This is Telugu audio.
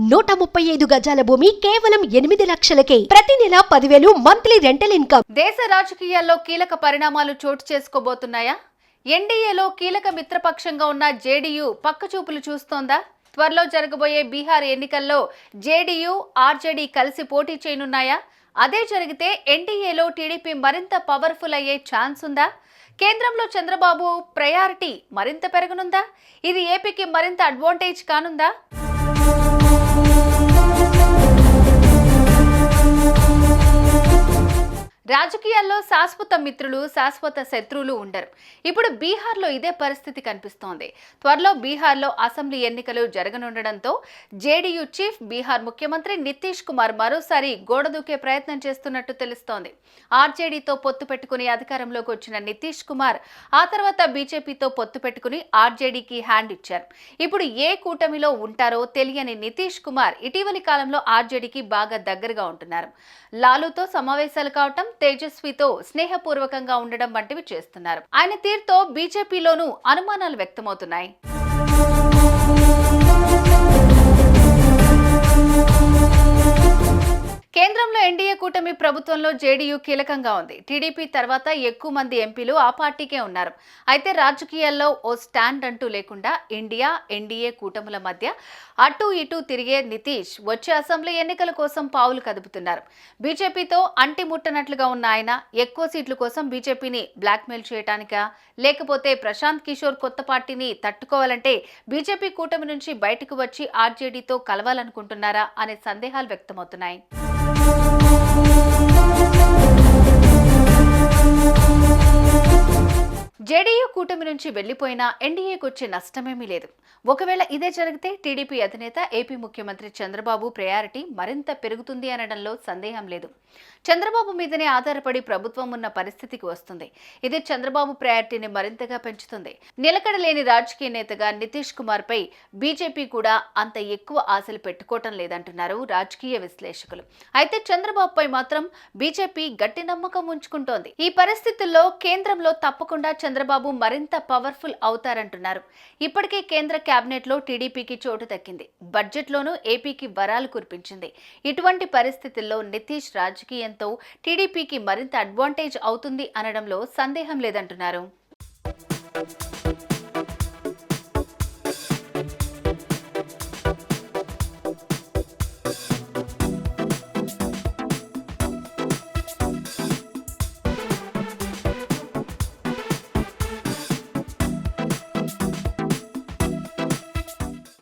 135 గజాల భూమి కేవలం 8 లక్షలకే. ప్రతి నెల 10,000 మంత్లీ రెంటల్ ఇన్కమ్. దేశ రాజకీయాల్లో కీలక పరిణామాలు చోటు చేసుకోబోతున్నాయా? ఎన్డీఏలో కీలక మిత్రపక్షంగా ఉన్న జేడీయూ పక్కచూపులు చూస్తోందా? త్వరలో జరగబోయే బీహార్ ఎన్నికల్లో జేడీయూ, ఆర్జేడీ కలిసి పోటీ చేయనున్నాయా? అదే జరిగితే ఎన్డీఏలో టీడీపీ మరింత పవర్ఫుల్ అయ్యే ఛాన్స్ ఉందా? కేంద్రంలో చంద్రబాబు ప్రయారిటీ మరింత పెరగనుందా? ఇది ఏపీకి మరింత అడ్వాంటేజ్ కానుందా? రాజకీయాల్లో శాశ్వత మిత్రులు, శాశ్వత శత్రువులు ఉండరు. ఇప్పుడు బీహార్లో ఇదే పరిస్థితి కనిపిస్తోంది. త్వరలో బీహార్లో అసెంబ్లీ ఎన్నికలు జరగనుండడంతో జేడీయూ చీఫ్ బీహార్ ముఖ్యమంత్రి నితీష్ కుమార్ మరోసారి గోడదూకే ప్రయత్నం చేస్తున్నట్టు తెలుస్తోంది. ఆర్జేడీతో పొత్తు పెట్టుకుని అధికారంలోకి వచ్చిన నితీష్ కుమార్ ఆ తర్వాత బీజేపీతో పొత్తు పెట్టుకుని ఆర్జేడీకి హ్యాండ్ ఇచ్చారు. ఇప్పుడు ఏ కూటమిలో ఉంటారో తెలియని నితీష్ కుమార్ ఇటీవలి కాలంలో ఆర్జేడీకి బాగా దగ్గరగా ఉంటున్నారు. లాలూతో సమావేశాలు కావటం, తేజస్వితో స్నేహపూర్వకంగా ఉండడం వంటివి చేస్తున్నారు. ఆయన తీరుతో బీజేపీలోనూ అనుమానాలు వ్యక్తమవుతున్నాయి. కేంద్రంలో ఎన్డీఏ కూటమి ప్రభుత్వంలో జేడీయూ కీలకంగా ఉంది. టీడీపీ తర్వాత ఎక్కువ మంది ఎంపీలు ఆ పార్టీకే ఉన్నారు. అయితే రాజకీయాల్లో ఓ స్టాండ్ అంటూ లేకుండా ఇండియా, ఎన్డీఏ కూటముల మధ్య అటు ఇటు తిరిగే నితీష్ వచ్చే అసెంబ్లీ ఎన్నికల కోసం పావులు కదుపుతున్నారు. బీజేపీతో అంటిముట్టనట్లుగా ఉన్న ఆయన ఎక్కువ సీట్ల కోసం బీజేపీని బ్లాక్మెయిల్ చేయడానికా, లేకపోతే ప్రశాంత్ కిషోర్ కొత్త పార్టీని తట్టుకోవాలంటే బీజేపీ కూటమి నుంచి బయటకు వచ్చి ఆర్జేడీతో కలవాలనుకుంటున్నారా అనే సందేహాలు వ్యక్తమవుతున్నాయి. జేడీయూ కూటమి నుంచి వెళ్లిపోయినా ఎన్డీఏకు వచ్చే నష్టమేమీ లేదు. ఒకవేళ ఇదే జరిగితే టీడీపీ అధినేత ఏపీ ముఖ్యమంత్రి చంద్రబాబు ప్రయారిటీ మరింత పెరుగుతుంది అనడంలో సందేహం లేదు. చంద్రబాబు మీదనే ఆధారపడి ప్రభుత్వం ఉన్న పరిస్థితికి వస్తుంది. ఇది చంద్రబాబు ప్రయారిటీని మరింతగా పెంచుతుంది. నిలకడలేని రాజకీయ నేతగా నితీష్ కుమార్ పై బీజేపీ కూడా అంత ఎక్కువ ఆశలు పెట్టుకోవటం లేదంటున్నారు రాజకీయ విశ్లేషకులు. అయితే చంద్రబాబుపై మాత్రం బీజేపీ గట్టి నమ్మకం ఉంచుకుంటోంది. ఈ పరిస్థితుల్లో కేంద్రంలో తప్పకుండా చంద్రబాబు మరింత పవర్ఫుల్ అవుతారంటున్నారు. ఇప్పటికే కేంద్ర కేబినెట్ లో టీడీపీకి చోటు దక్కింది. బడ్జెట్ లోనూ ఏపీకి వరాలు కురిపించింది. ఇటువంటి పరిస్థితుల్లో నితీష్ రాజకీయంతో టీడీపీకి మరింత అడ్వాంటేజ్ అవుతుంది అనడంలో సందేహం లేదంటున్నారు.